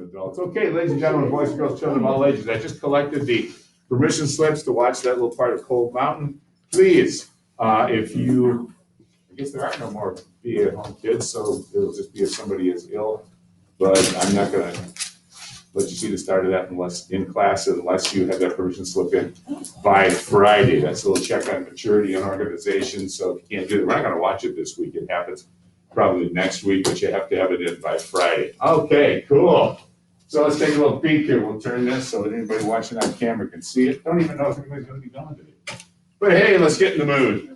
adults. Okay, ladies and gentlemen, boys and girls, children of all ages, I just collected the permission slips to watch that little part of Cold Mountain. Please, if you, I guess there are no more be-at-home kids, so it'll just be if somebody is ill. But I'm not gonna let you see the start of that unless in class, unless you have that permission slip in by Friday. That's a little check on maturity and organization. So if you can't do it, we're not gonna watch it this week. It happens probably next week, but you have to have it in by Friday. Okay, cool. So let's take a little peek here. We'll turn this so that anybody watching on camera can see it. Don't even know if anybody's gonna be going today. But hey, let's get in the mood.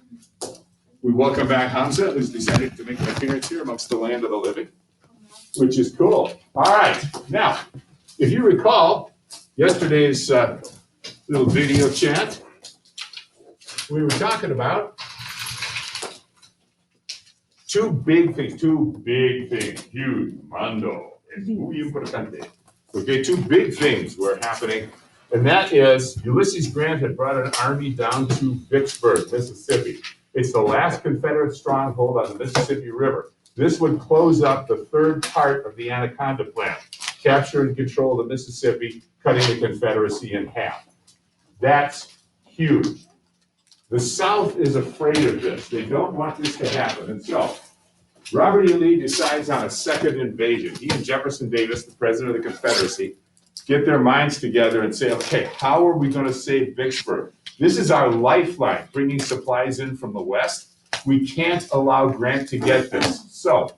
We welcome back Hamza, who's decided to make an appearance here amongst the land of the living, which is cool. All right, now, if you recall yesterday's little video chat, we were talking about two big things, huge, mando, muy importante. Okay, two big things were happening, and that is Ulysses Grant had brought an army down to Vicksburg, Mississippi. It's the last Confederate stronghold on the Mississippi River. This would close up the third part of the Anaconda Plan, capture and control the Mississippi, cutting the Confederacy in half. That's huge. The South is afraid of this. They don't want this to happen. And so Robert E. Lee decides on a second invasion. He and Jefferson Davis, the president of the Confederacy, get their minds together and say, okay, how are we going to save Vicksburg? This is our lifeline, bringing supplies in from the West. We can't allow Grant to get this. So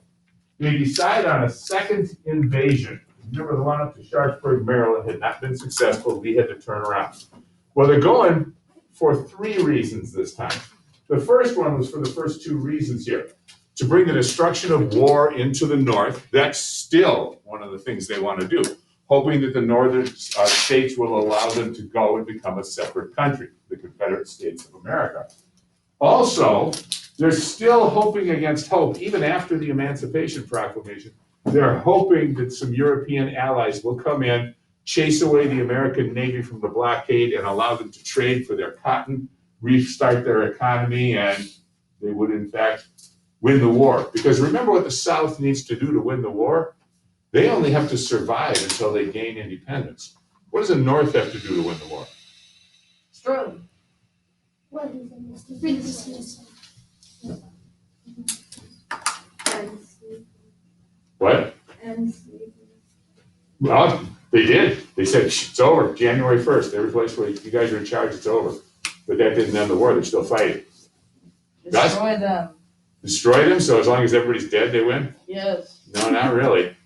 they decide on a second invasion. Remember, the one up to Sharpsburg, Maryland had not been successful. Lee had to turn around. Well, they're going for three reasons this time. The first one was for the first two reasons here. To bring the destruction of war into the North. That's still one of the things they want to do, hoping that the northern states will allow them to go and become a separate country, the Confederate States of America. Also, they're still hoping against hope, even after the Emancipation Proclamation. They're hoping that some European allies will come in, chase away the American Navy from the blockade, and allow them to trade for their cotton, restart their economy, and they would, in fact, win the war. Because remember what the South needs to do to win the war? They only have to survive until they gain independence. What does the North have to do to win the war? Strong. What? Well, they did. They said, it's over, January 1st. Every place where you guys are in charge, it's over. But that didn't end the war. They're still fighting. Destroy them. Destroy them? So as long as everybody's dead, they win? Yes. No, not really.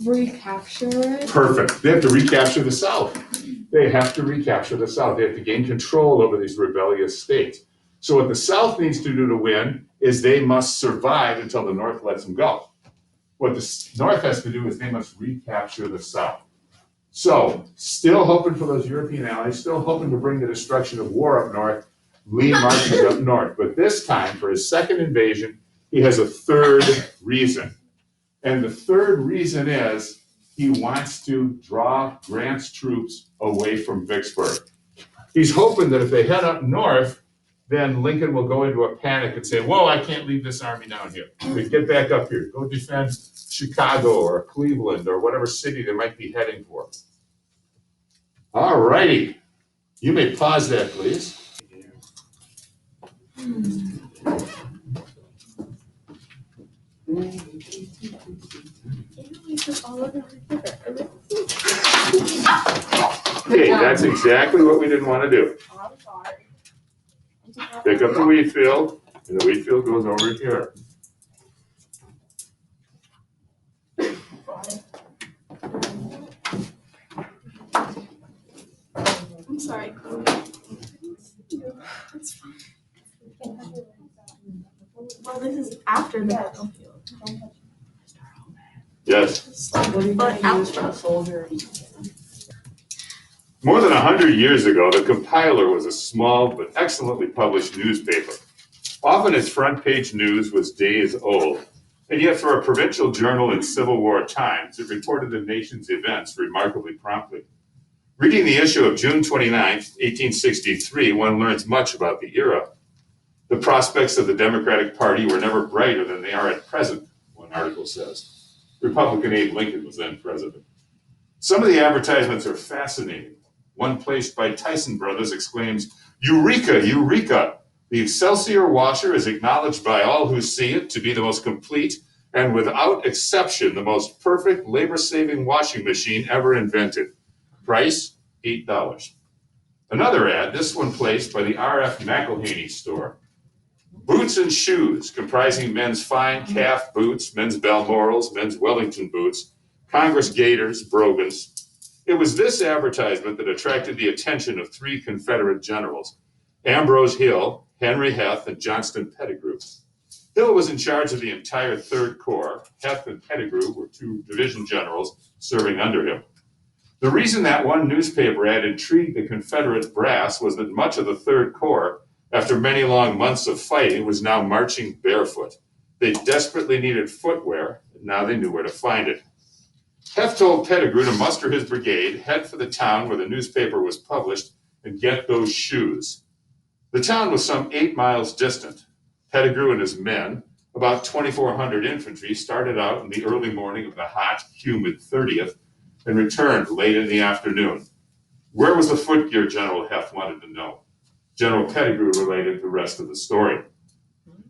Recapture it. Perfect. They have to recapture the South. They have to recapture the South. They have to gain control over these rebellious states. So what the South needs to do to win is they must survive until the North lets them go. What the North has to do is they must recapture the South. So still hoping for those European allies, still hoping to bring the destruction of war up north. Lee marches up north. But this time, for his second invasion, he has a third reason. And the third reason is he wants to draw Grant's troops away from Vicksburg. He's hoping that if they head up north, then Lincoln will go into a panic and say, whoa, I can't leave this army down here. They get back up here. Go defend Chicago or Cleveland or whatever city they might be heading for. All righty. You may pause that, please. Okay, that's exactly what we didn't want to do. I'm sorry. Pick up the wheat field, and the wheat field goes over here. I'm sorry. It's fine. Well, this is after the battlefield. Yes. What are you going to use for a soldier? More than 100 years ago, the Compiler was a small but excellently published newspaper. Often its front page news was days old, and yet for a provincial journal in Civil War times, it reported the nation's events remarkably promptly. Reading the issue of June 29, 1863, one learns much about the era. The prospects of the Democratic Party were never brighter than they are at present, one article says. Republican Abe Lincoln was then president. Some of the advertisements are fascinating. One placed by Tyson Brothers exclaims, "Eureka, Eureka! The Excelsior washer is acknowledged by all who see it to be the most complete and without exception the most perfect labor-saving washing machine ever invented. Price, $8. Another ad, this one placed by the R.F. McElhaney store. Boots and shoes, comprising men's fine calf boots, men's Balmorals, men's Wellington boots, Congress gaiters, brogans. It was this advertisement that attracted the attention of three Confederate generals, Ambrose Hill, Henry Heth, and Johnston Pettigrew. Hill was in charge of the entire Third Corps. Heth and Pettigrew were two division generals serving under him. The reason that one newspaper ad intrigued the Confederate brass was that much of the Third Corps, after many long months of fighting, was now marching barefoot. They desperately needed footwear, and now they knew where to find it. Heth told Pettigrew to muster his brigade, head for the town where the newspaper was published, and get those shoes. The town was some 8 miles distant. Pettigrew and his men, about 2,400 infantry, started out in the early morning of the hot, humid 30th and returned late in the afternoon. Where was the footgear, General Heth wanted to know. General Pettigrew related the rest of the story.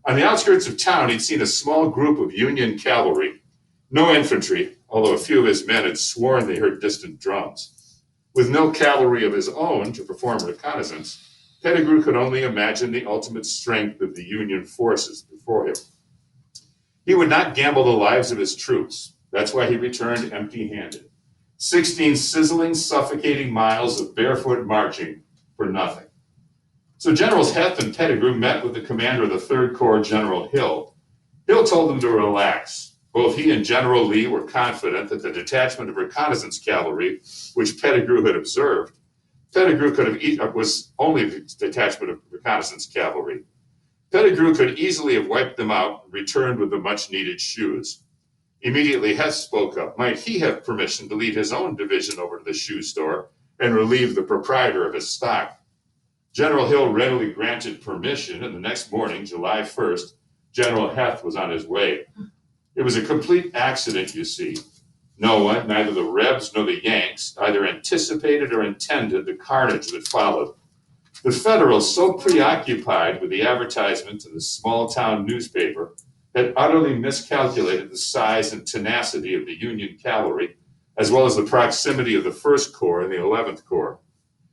On the outskirts of town, he'd seen a small group of Union cavalry, no infantry, although a few of his men had sworn they heard distant drums. With no cavalry of his own to perform reconnaissance, Pettigrew could only imagine the ultimate strength of the Union forces before him. He would not gamble the lives of his troops. That's why he returned empty-handed. 16 sizzling, suffocating miles of barefoot marching for nothing. So Generals Heth and Pettigrew met with the commander of the Third Corps, General Hill. Hill told them to relax. Both he and General Lee were confident that the detachment of reconnaissance cavalry, which Pettigrew had observed, was only the detachment of reconnaissance cavalry. Pettigrew could easily have wiped them out and returned with the much-needed shoes. Immediately, Heth spoke up. Might he have permission to lead his own division over to the shoe store and relieve the proprietor of his stock? General Hill readily granted permission, and the next morning, July 1st, General Heth was on his way. It was a complete accident, you see. No one, neither the Rebs nor the Yanks, either anticipated or intended the carnage that followed. The Federals, so preoccupied with the advertisements in the small-town newspaper, had utterly miscalculated the size and tenacity of the Union cavalry, as well as the proximity of the First Corps and the 11th Corps.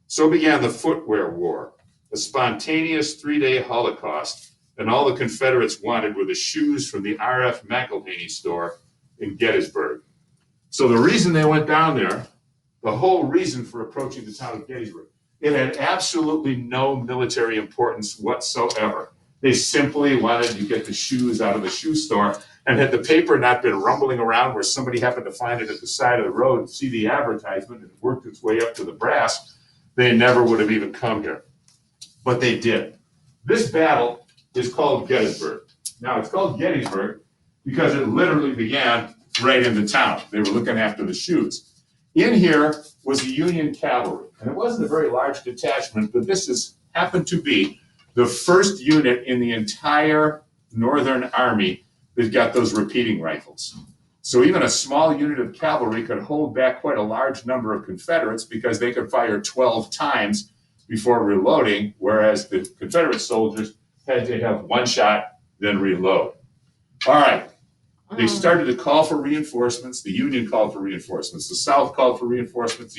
So began the Footwear War, a spontaneous 3-day holocaust, and all the Confederates wanted were the shoes from the R.F. McElhaney store in Gettysburg. So the reason they went down there, the whole reason for approaching the town of Gettysburg, it had absolutely no military importance whatsoever. They simply wanted to get the shoes out of the shoe store, and had the paper not been rumbling around where somebody happened to find it at the side of the road and see the advertisement and it worked its way up to the brass, they never would have even come here. But they did. This battle is called Gettysburg. Now, it's called Gettysburg because it literally began right in the town. They were looking after the shoes. In here was the Union cavalry, and it wasn't a very large detachment, but this happened to be the first unit in the entire Northern Army that got those repeating rifles. So even a small unit of cavalry could hold back quite a large number of Confederates because they could fire 12 times before reloading, whereas the Confederate soldiers had to have one shot, then reload. All right. They started to call for reinforcements. The Union called for reinforcements. The South called for reinforcements.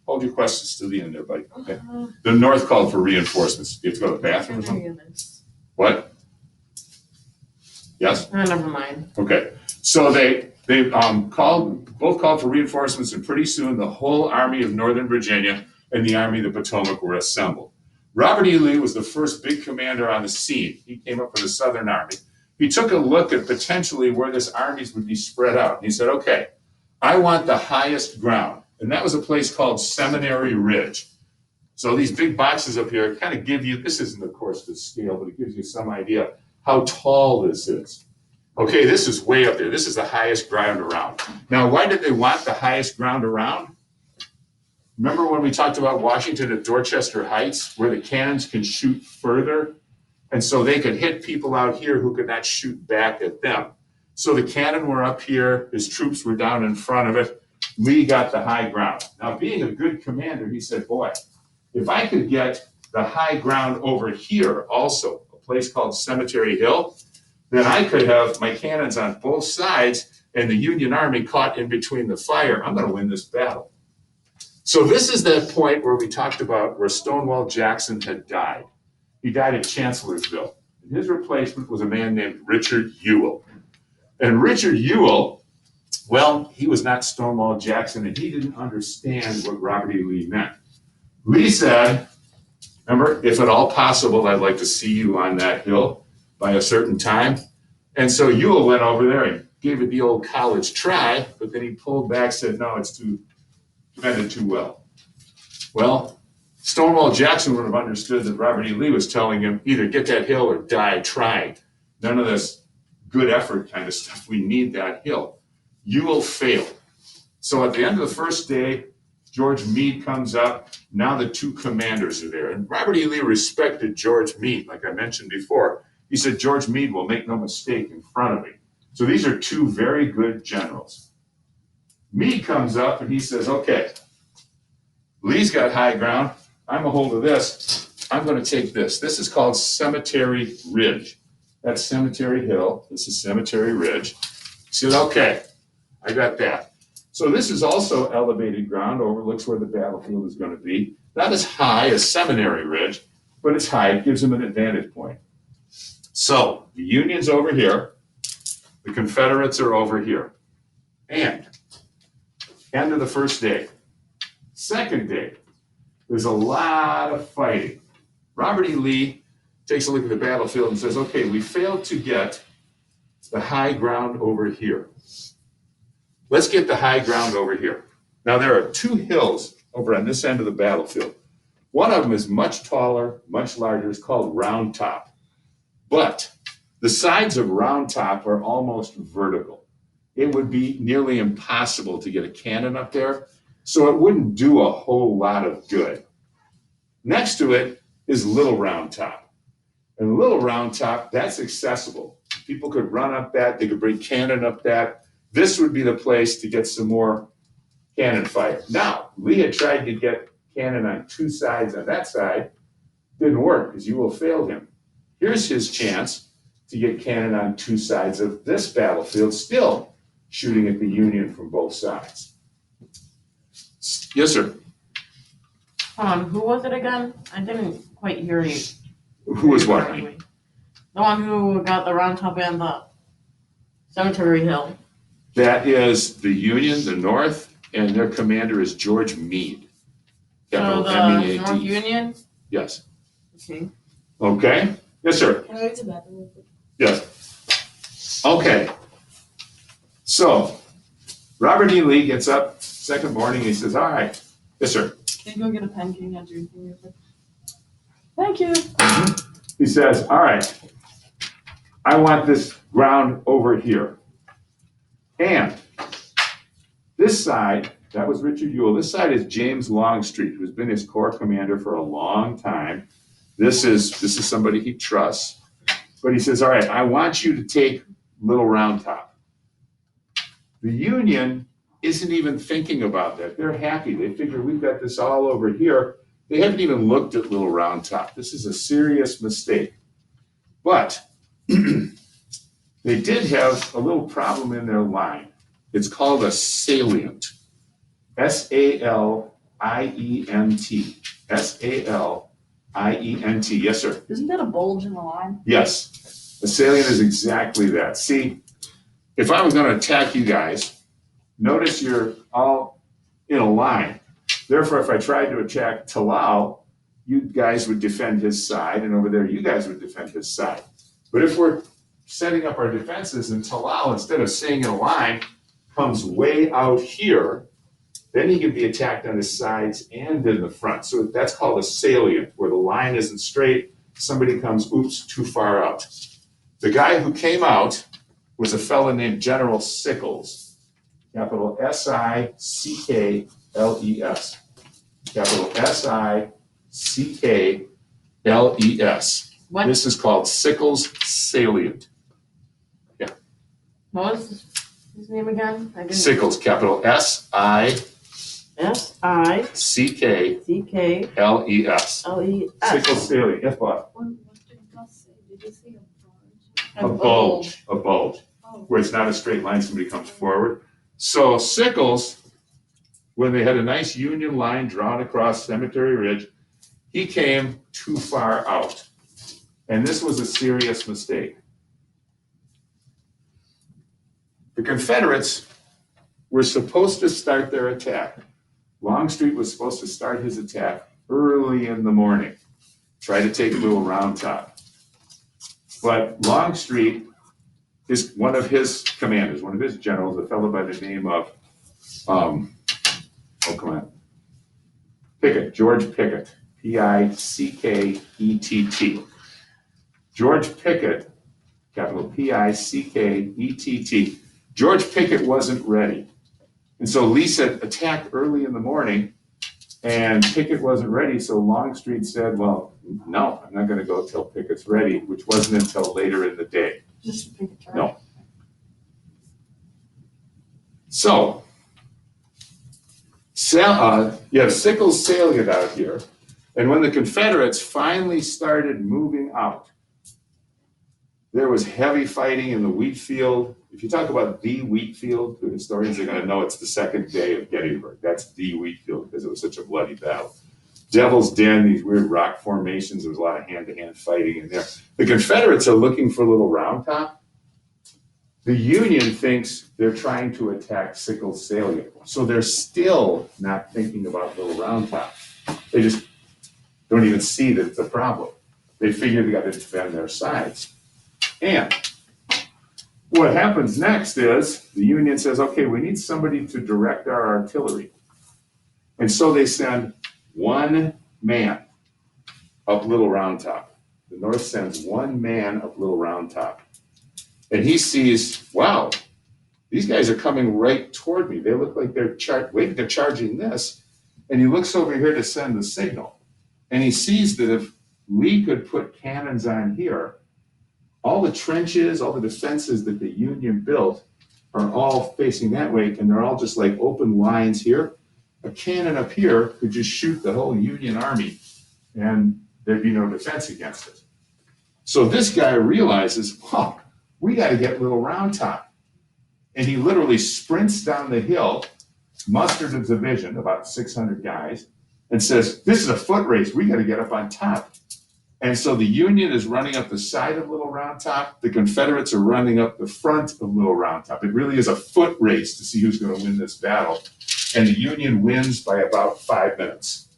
Hold your questions to the end there, buddy. Okay. The North called for reinforcements. You have to go to the bathroom or something? What? Yes? Never mind. Okay. So they both called for reinforcements, and pretty soon the whole Army of Northern Virginia and the Army of the Potomac were assembled. Robert E. Lee was the first big commander on the scene. He came up with the Southern Army. He took a look at potentially where this armies would be spread out. And he said, okay, I want the highest ground. And that was a place called Seminary Ridge. So these big boxes up here kind of give you, this isn't of course the scale, but it gives you some idea how tall this is. Okay, this is way up there. This is the highest ground around. Now, why did they want the highest ground around? Remember when we talked about Washington at Dorchester Heights, where the cannons can shoot further? And so they could hit people out here who could not shoot back at them. So the cannon were up here, his troops were down in front of it. Lee got the high ground. Now, being a good commander, he said, boy, if I could get the high ground over here also, a place called Cemetery Hill, then I could have my cannons on both sides and the Union Army caught in between the fire. I'm going to win this battle. So this is that point where we talked about where Stonewall Jackson had died. He died at Chancellorsville. And his replacement was a man named Richard Ewell. And Richard Ewell, well, he was not Stonewall Jackson, and he didn't understand what Robert E. Lee meant. Lee said, remember, if at all possible, I'd like to see you on that hill by a certain time. And so Ewell went over there and gave it the old college try, but then he pulled back, said, no, it's defended too well. Well, Stonewall Jackson would have understood that Robert E. Lee was telling him, either get that hill or die trying. None of this good effort kind of stuff. We need that hill. Ewell failed. So at the end of the first day, George Meade comes up. Now the two commanders are there. And Robert E. Lee respected George Meade, like I mentioned before. He said, George Meade will make no mistake in front of me. So these are two very good generals. Meade comes up and he says, okay, Lee's got high ground. I'm a hold of this. I'm going to take this. This is called Cemetery Ridge. That's Cemetery Hill. This is Cemetery Ridge. He said, okay, I got that. So this is also elevated ground, overlooks where the battlefield is going to be. Not as high as Seminary Ridge, but it's high. It gives them an advantage point. So the Union's over here. The Confederates are over here. And end of the first day. Second day, there's a lot of fighting. Robert E. Lee takes a look at the battlefield and says, okay, we failed to get the high ground over here. Let's get the high ground over here. Now there are two hills over on this end of the battlefield. One of them is much taller, much larger. It's called Round Top. But the sides of Round Top are almost vertical. It would be nearly impossible to get a cannon up there, so it wouldn't do a whole lot of good. Next to it is Little Round Top. And Little Round Top, that's accessible. People could run up that, they could bring cannon up that. This would be the place to get some more cannon fire. Now, Lee had tried to get cannon on two sides on that side. Didn't work because Ewell failed him. Here's his chance to get cannon on two sides of this battlefield, still shooting at the Union from both sides. Yes, sir. Who was it again? I didn't quite hear you. Who was what? The one who got the Round Top and the Cemetery Hill. That is the Union, the North, and their commander is George Meade. So Capital the M-E-A-D. North Union? Yes. Okay. Okay. Yes, sir. Can I go to the bathroom real quick? Yes. Okay. So, Robert E. Lee gets up second morning. He says, all right. Yes, sir. Can you go get a pen? Can you hand your thing real quick? Thank you. He says, all right, I want this ground over here. And this side, that was Richard Ewell. This side is James Longstreet, who's been his corps commander for a long time. This is somebody he trusts. But he says, all right, I want you to take Little Round Top. The Union isn't even thinking about that. They're happy. They figure we've got this all over here. They haven't even looked at Little Round Top. This is a serious mistake. But they did have a little problem in their line. It's called a salient. S-A-L-I-E-N-T. S-A-L-I-E-N-T. Yes, sir. Isn't that a bulge in the line? Yes. A salient is exactly that. See, if I was going to attack you guys, notice you're all in a line. Therefore, if I tried to attack Talal, you guys would defend his side, and over there, you guys would defend his side. But if we're setting up our defenses and Talal, instead of staying in a line, comes way out here, then he can be attacked on his sides and in the front. So that's called a salient, where the line isn't straight. Somebody comes, oops, too far out. The guy who came out was a fellow named General Sickles, capital S-I-C-K-L-E-S. Capital S-I-C-K-L-E-S. What? This is called Sickles Salient. Yeah. What was his name again? I didn't. Sickles, capital S-I-C-K-L-E-S. S-I-C-K-L-E-S. Sickles salient, yes, boss? What did Gus say? Did he say a A bulge, barge? where it's not a straight line, somebody comes forward. So Sickles, when they had a nice Union line drawn across Cemetery Ridge, he came too far out. And this was a serious mistake. The Confederates were supposed to start their attack. Longstreet was supposed to start his attack early in the morning, try to take Little Round Top. But Longstreet is one of his commanders, one of his generals, a fellow by the name of, Pickett, George Pickett, P-I-C-K-E-T-T. George Pickett, capital P-I-C-K-E-T-T. George Pickett wasn't ready. And so Lee said, attack early in the morning, and Pickett wasn't ready, so Longstreet said, well, no, I'm not gonna go till Pickett's ready, which wasn't until later in the day. Just pick a turn. No. So, you have Sickles salient out here, and when the Confederates finally started moving out, there was heavy fighting in the wheat field. If you talk about the wheat field, the historians are gonna know it's the second day of Gettysburg. That's the wheat field because it was such a bloody battle. Devil's Den, these weird rock formations, there was a lot of hand-to-hand fighting in there. The Confederates are looking for Little Round Top. The Union thinks they're trying to attack Sickles salient. So they're still not thinking about Little Round Top. They just don't even see that it's a problem. They figure they got to defend their sides. And what happens next is the Union says, okay, we need somebody to direct our artillery. And so they send one man up Little Round Top. The North sends one man up Little Round Top. And he sees, wow, these guys are coming right toward me. They look like they're charging this. And he looks over here to send the signal. And he sees that if Lee could put cannons on here, all the trenches, all the defenses that the Union built are all facing that way, and they're all just like open lines here. A cannon up here could just shoot the whole Union army, and there'd be no defense against it. So this guy realizes, wow, we got to get Little Round Top. And he literally sprints down the hill, musters a division, about 600 guys, and says, this is a foot race, we got to get up on top. And so the Union is running up the side of Little Round Top. The Confederates are running up the front of Little Round Top. It really is a foot race to see who's going to win this battle. And the Union wins by about 5 minutes.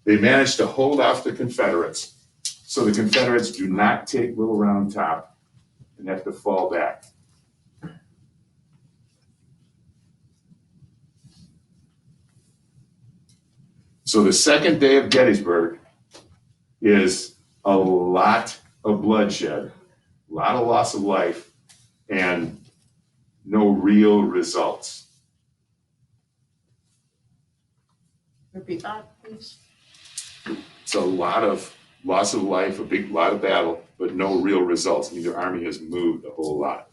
They manage to hold off the Confederates. So the Confederates do not take Little Round Top and have to fall back. So the second day of Gettysburg is a lot of bloodshed, a lot of loss of life, and no real results. Repeat that, please. It's a lot of loss of life, a big lot of battle, but no real results. Neither army has moved a whole lot.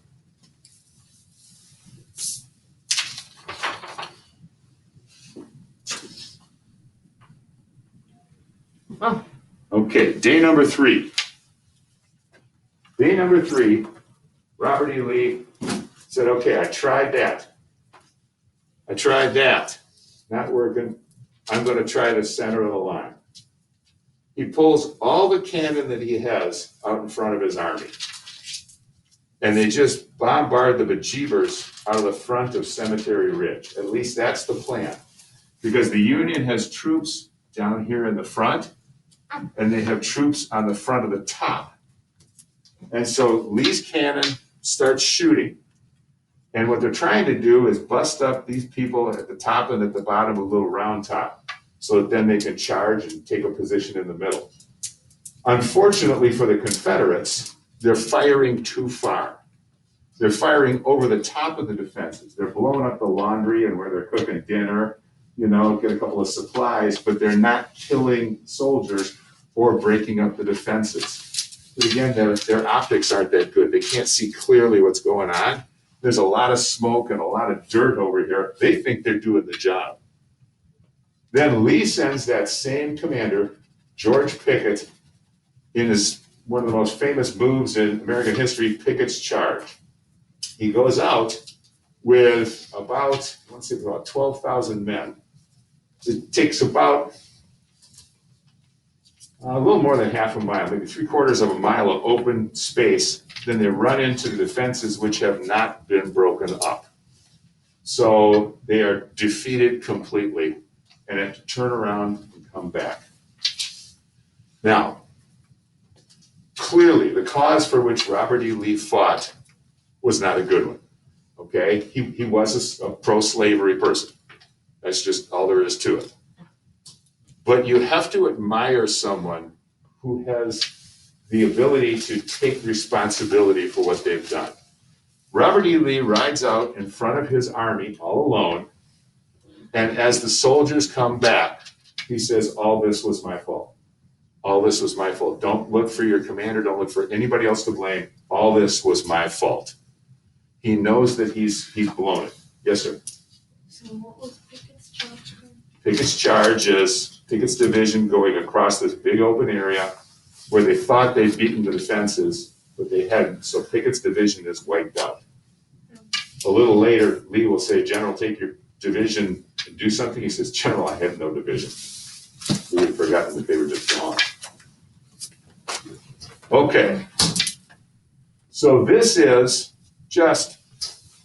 Oh. Okay, day number 3. Day number 3, Robert E. Lee said, okay, I tried that. Not working. I'm going to try the center of the line. He pulls all the cannon that he has out in front of his army. And they just bombard the bejeebers out of the front of Cemetery Ridge. At least that's the plan. Because the Union has troops down here in the front, and they have troops on the front of the top. And so Lee's cannon starts shooting. And what they're trying to do is bust up these people at the top and at the bottom of Little Round Top, so that then they can charge and take a position in the middle. Unfortunately for the Confederates, they're firing too far. They're firing over the top of the defenses. They're blowing up the laundry and where they're cooking dinner, get a couple of supplies, but they're not killing soldiers or breaking up the defenses. But again, their optics aren't that good. They can't see clearly what's going on. there's a lot of smoke and a lot of dirt over here. They think they're doing the job. Then Lee sends that same commander, George Pickett, in his one of the most famous moves in American history, Pickett's Charge. He goes out with about 12,000 men. It takes about a little more than half a mile, maybe 3/4 of a mile of open space. Then they run into the defenses which have not been broken up. So they are defeated completely and have to turn around and come back. Now, clearly, the cause for which Robert E. Lee fought was not a good one, okay? He was a pro-slavery person. That's just all there is to it. But you have to admire someone who has the ability to take responsibility for what they've done. Robert E. Lee rides out in front of his army all alone, and as the soldiers come back, he says, all this was my fault. All this was my fault. Don't look for your commander. Don't look for anybody else to blame. All this was my fault. He knows that he's blown it. Yes, sir. So what was Pickett's charge? Pickett's charge is Pickett's division going across this big open area where they thought they'd beaten the defenses, but they hadn't. So Pickett's division is wiped out. A little later, Lee will say, General, take your division and do something. He says, General, I had no division. We had forgotten that they were just gone. Okay. So this is just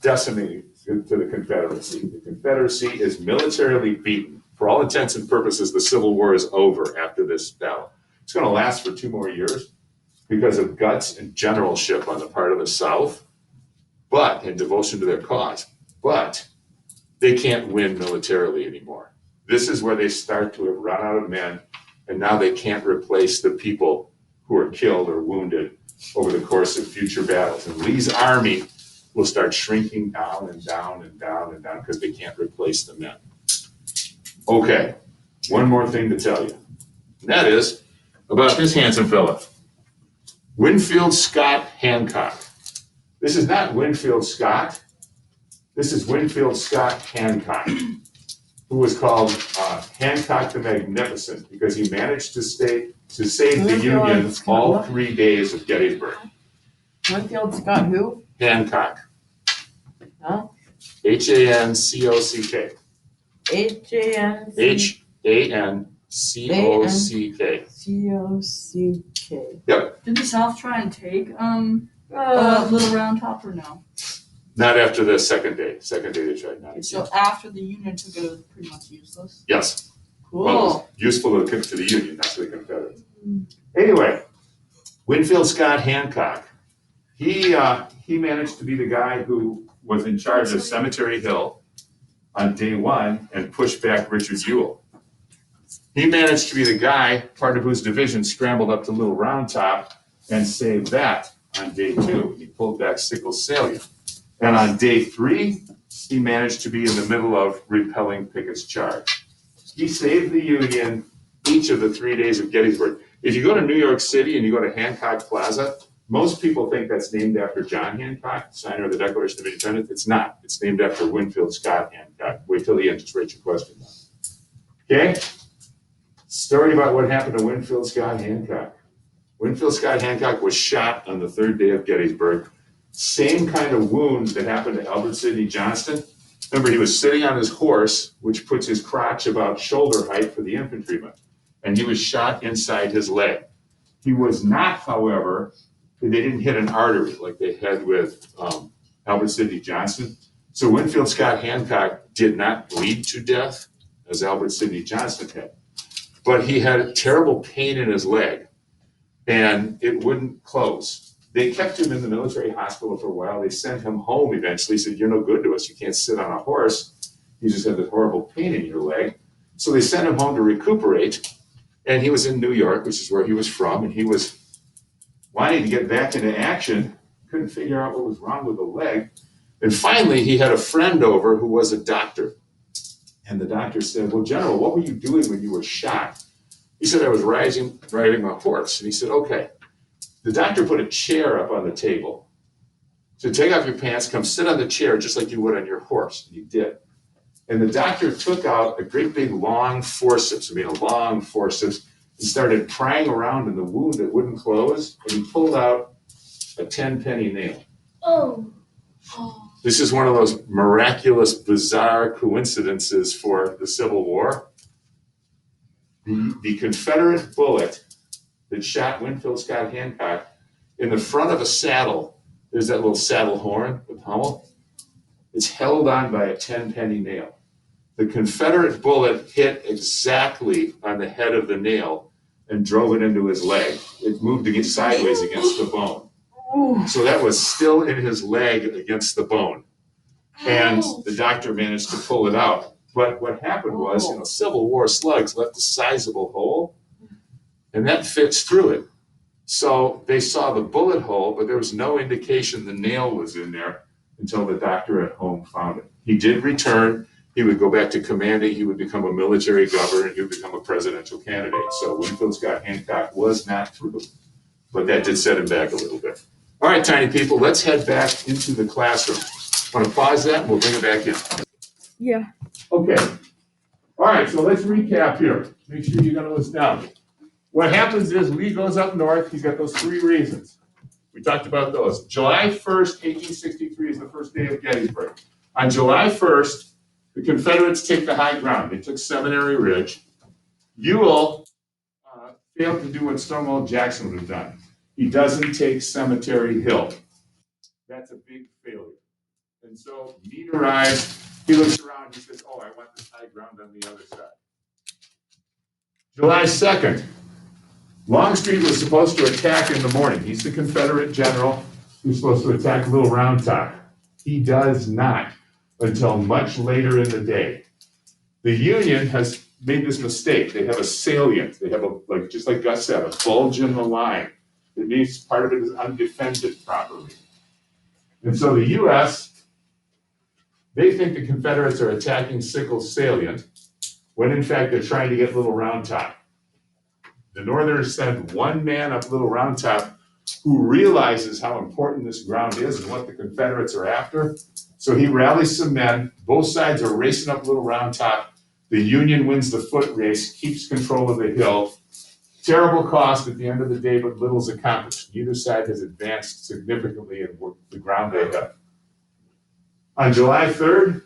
decimating to the Confederacy. The Confederacy is militarily beaten. For all intents and purposes, the Civil War is over after this battle. It's going to last for 2 more years because of guts and generalship on the part of the South, but in devotion to their cause. But they can't win militarily anymore. This is where they start to have run out of men, and now they can't replace the people who are killed or wounded over the course of future battles. And Lee's army will start shrinking down and down and down and down because they can't replace the men. Okay, one more thing to tell you. And that is about this handsome fella, Winfield Scott Hancock. This is not Winfield Scott. This is Winfield Scott Hancock, who was called Hancock the Magnificent because he managed to save the Union all 3 days of Gettysburg. Winfield Scott who? Hancock. Huh? Hancock. H-A-N-C. Hancock. C-O-C-K. Yep. Did the South try and take Little Round Top or no? Not after the second day. Second day they tried not. So after the Union took it, it was pretty much useless. Yes. Cool. Well, it was useful to the Union, not to the Confederates. Anyway, Winfield Scott Hancock. He managed to be the guy who was in charge of Cemetery Hill on day 1 and pushed back Richard Ewell. He managed to be the guy, part of whose division scrambled up to Little Round Top and saved that on day 2. He pulled back Sickles Salient. And on day 3, he managed to be in the middle of repelling Pickett's charge. He saved the Union each of the 3 days of Gettysburg. If you go to New York City and you go to Hancock Plaza, most people think that's named after John Hancock, signer of the Declaration of Independence. It's not. It's named after Winfield Scott Hancock. Wait till the end, just write your question down. Okay? Story about what happened to Winfield Scott Hancock. Winfield Scott Hancock was shot on the 3rd day of Gettysburg. Same kind of wound that happened to Albert Sidney Johnston. Remember, he was sitting on his horse, which puts his crotch about shoulder height for the infantryman. And he was shot inside his leg. He was not, however, they didn't hit an artery like they had with Albert Sidney Johnston. So Winfield Scott Hancock did not bleed to death as Albert Sidney Johnston had. But he had terrible pain in his leg, and it wouldn't close. They kept him in the military hospital for a while. They sent him home eventually, said, you're no good to us. You can't sit on a horse. You just have this horrible pain in your leg. So they sent him home to recuperate. And he was in New York, which is where he was from. And he was wanting to get back into action. Couldn't figure out what was wrong with the leg. And finally, he had a friend over who was a doctor. And the doctor said, well, General, what were you doing when you were shot? He said, I was riding my horse. And he said, okay. The doctor put a chair up on the table, So take off your pants, come sit on the chair just like you would on your horse. And he did. And the doctor took out a great big long forceps, and started prying around in the wound that wouldn't close, and he pulled out a 10-penny nail. Oh. This is one of those miraculous, bizarre coincidences for the Civil War. The Confederate bullet that shot Winfield Scott Hancock, in the front of a saddle, there's that little saddle horn with Hummel. It's held on by a 10-penny nail. The Confederate bullet hit exactly on the head of the nail and drove it into his leg. It moved to get sideways against the bone. So that was still in his leg against the bone. And the doctor managed to pull it out. But what happened was, Civil War slugs left a sizable hole, and that fits through it. So they saw the bullet hole, but there was no indication the nail was in there until the doctor at home found it. He did return. He would go back to commanding. He would become a military governor, and he would become a presidential candidate. So Winfield Scott Hancock was not through, but that did set him back a little bit. All right, tiny people, let's head back into the classroom. Want to pause that, and we'll bring it back in. Yeah. Okay. All right, so let's recap here. Make sure you got all this down. What happens is Lee goes up north. He's got those 3 reasons. We talked about those. July 1st, 1863 is the first day of Gettysburg. On July 1st, the Confederates take the high ground. They took Seminary Ridge. Ewell failed to do what Stonewall Jackson would have done. He doesn't take Cemetery Hill. That's a big failure. And so Meade arrives. He looks around. He says, I want this high ground on the other side. July 2nd, Longstreet was supposed to attack in the morning. He's the Confederate general who's supposed to attack Little Round Top. He does not until much later in the day. The Union has made this mistake. They have a salient. They have just like Gus said, a bulge in the line. It means part of it is undefended properly. And so the U.S., they think the Confederates are attacking Sickles' salient, when in fact they're trying to get Little Round Top. The Northerners send one man up Little Round Top who realizes how important this ground is and what the Confederates are after. So he rallies some men. Both sides are racing up Little Round Top. The Union wins the foot race, keeps control of the hill. Terrible cost at the end of the day, but little's accomplished. Neither side has advanced significantly in the ground they have. On July 3rd,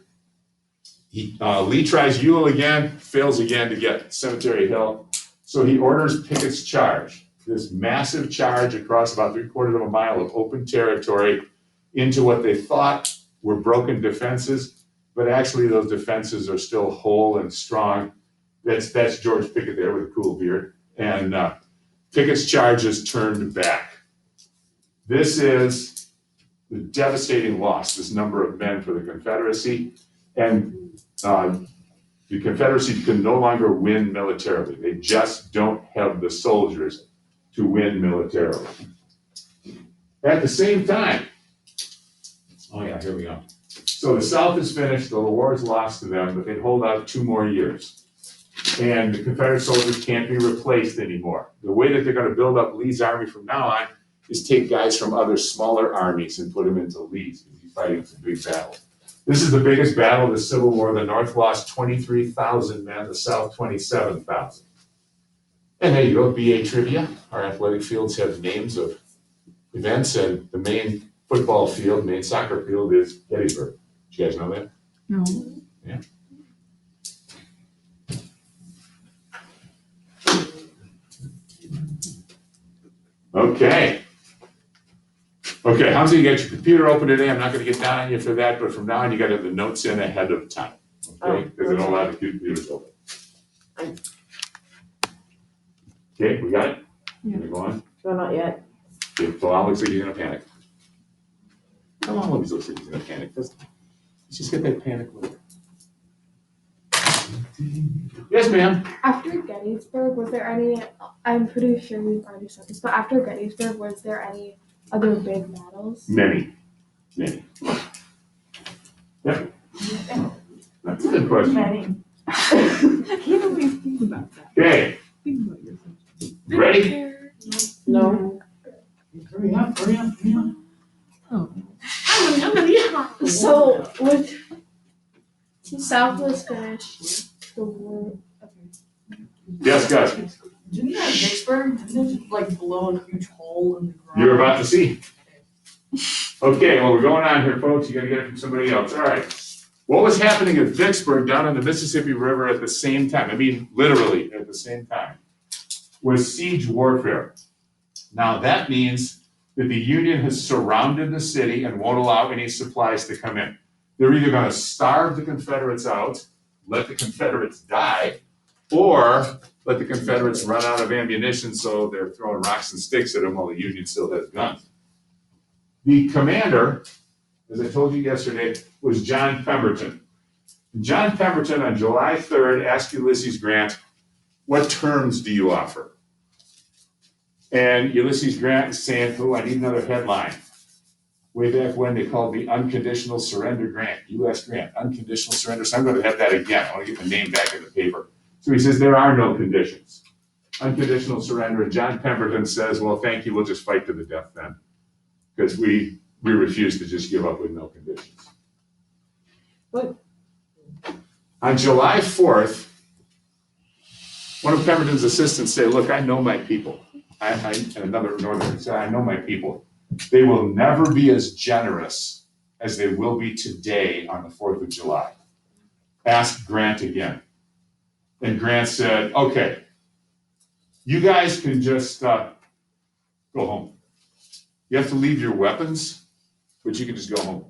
Lee tries Ewell again, fails again to get Cemetery Hill. So he orders Pickett's charge, this massive charge across about 3/4 of a mile of open territory into what they thought were broken defenses, but actually those defenses are still whole and strong. That's George Pickett there with a cool beard. And Pickett's charge is turned back. This is the devastating loss, this number of men for the Confederacy. And the Confederacy can no longer win militarily. They just don't have the soldiers to win militarily. At the same time, here we go. So the South is finished, the war is lost to them, but they hold out 2 more years. And the Confederate soldiers can't be replaced anymore. The way that they're going to build up Lee's army from now on is take guys from other smaller armies and put them into Lee's. He's fighting some big battles. This is the biggest battle of the Civil War. The North lost 23,000 men, the South 27,000. And there you go, BA trivia. Our athletic fields have names of events, and the main football field, main soccer field is Gettysburg. Did you guys know that? No. Yeah. Okay. Okay, Hamza, you got your computer open today. I'm not going to get down on you for that, but from now on, you got to have the notes in ahead of time. Okay? Because they don't allow the computers open. Okay, we got it? Yeah. Can we go on? No, not yet. Okay, so Al looks like he's going to panic. How long always looks like he's going to panic? Let's just get that panic later. Yes, ma'am. After Gettysburg, was there any, I'm pretty sure we've already said this, but after Gettysburg, was there any other big battles? Many. Yep. That's a good question. Many. I can't always think about that. Okay, Think about yourself. you ready? No. Hurry up. Oh. South was finished. The war. Okay. Yes, guys, Didn't that Vicksburg, didn't it just like blow a huge hole in the ground? you're about to see. Okay, well, we're going on here, folks. You gotta get it from somebody else. All right. What was happening at Vicksburg down on the Mississippi River at the same time? I mean, literally at the same time, was siege warfare. Now, that means that the Union has surrounded the city and won't allow any supplies to come in. They're either gonna starve the Confederates out, let the Confederates die, or let the Confederates run out of ammunition, so they're throwing rocks and sticks at them while the Union still has guns. The commander, as I told you yesterday, was John Pemberton. John Pemberton on July 3rd asked Ulysses Grant, "What terms do you offer?" And Ulysses Grant is saying, "Oh, I need another headline." Way back when they called the Unconditional Surrender Grant, U.S. Grant, Unconditional Surrender. So I'm going to have that again. I want to get my name back in the paper. So he says, there are no conditions. Unconditional surrender. And John Pemberton says, well, thank you, we'll just fight to the death then. Because we refuse to just give up with no conditions. But on July 4th, one of Pemberton's assistants said, look, I know my people. And another northerner said, I know my people. They will never be as generous as they will be today on the 4th of July. Ask Grant again. And Grant said, okay, you guys can just go home. You have to leave your weapons, but you can just go home.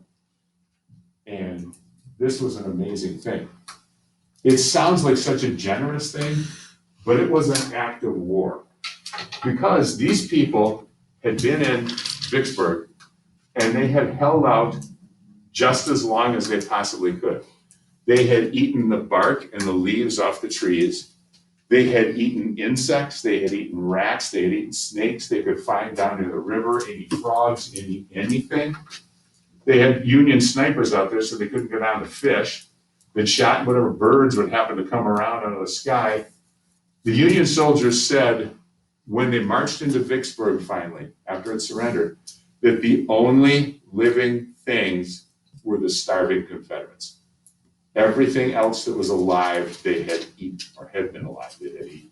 And this was an amazing thing. It sounds like such a generous thing, but it was an act of war. Because these people had been in Vicksburg and they had held out just as long as they possibly could. They had eaten the bark and the leaves off the trees. They had eaten insects, they had eaten rats, they had eaten snakes they could find down in the river, any frogs, anything. They had Union snipers out there so they couldn't go down to fish. They shot whatever birds would happen to come around out of the sky. The Union soldiers said, when they marched into Vicksburg finally, after it surrendered, that the only living things were the starving Confederates. Everything else that was alive, they had eaten, or had been alive, they had eaten.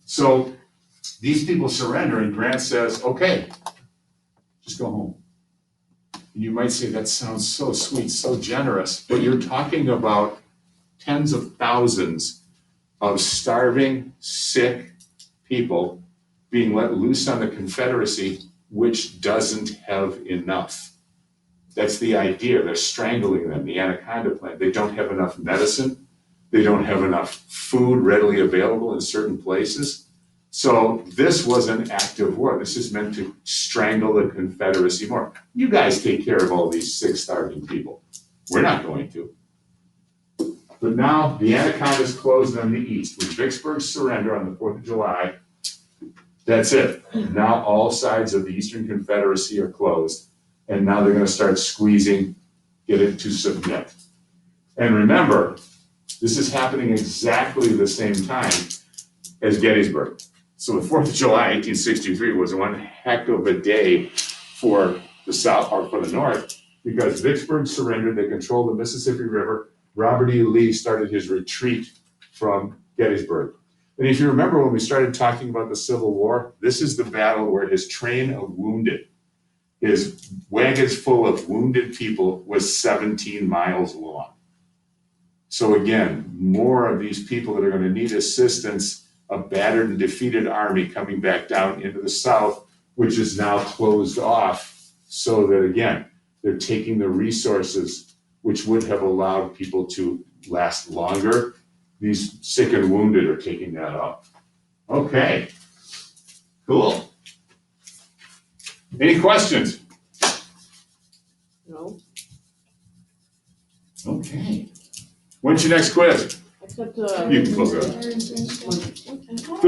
So these people surrender, and Grant says, okay, just go home. And you might say, that sounds so sweet, so generous, but you're talking about tens of thousands of starving, sick people being let loose on the Confederacy, which doesn't have enough. That's the idea. They're strangling them, the Anaconda Plan. They don't have enough medicine. They don't have enough food readily available in certain places. So this was an act of war. This is meant to strangle the Confederacy more. You guys take care of all these sick, starving people. We're not going to. But now the Anaconda's closed on the east. With Vicksburg's surrender on the 4th of July, that's it. Now all sides of the Eastern Confederacy are closed. And now they're going to start squeezing, get it to submit. And remember, this is happening exactly the same time as Gettysburg. So the 4th of July, 1863 was one heck of a day for the South, or for the North, because Vicksburg surrendered, they controlled the Mississippi River. Robert E. Lee started his retreat from Gettysburg. And if you remember when we started talking about the Civil War, this is the battle where his train of wounded, his wagons full of wounded people, was 17 miles long. So again, more of these people that are going to need assistance, a battered and defeated army coming back down into the South, which is now closed off, so that again, they're taking the resources which would have allowed people to last longer. These sick and wounded are taking that up. Okay, cool. Any questions? No, Okay. When's your next quiz? except, You can close it. Thursday. Monday.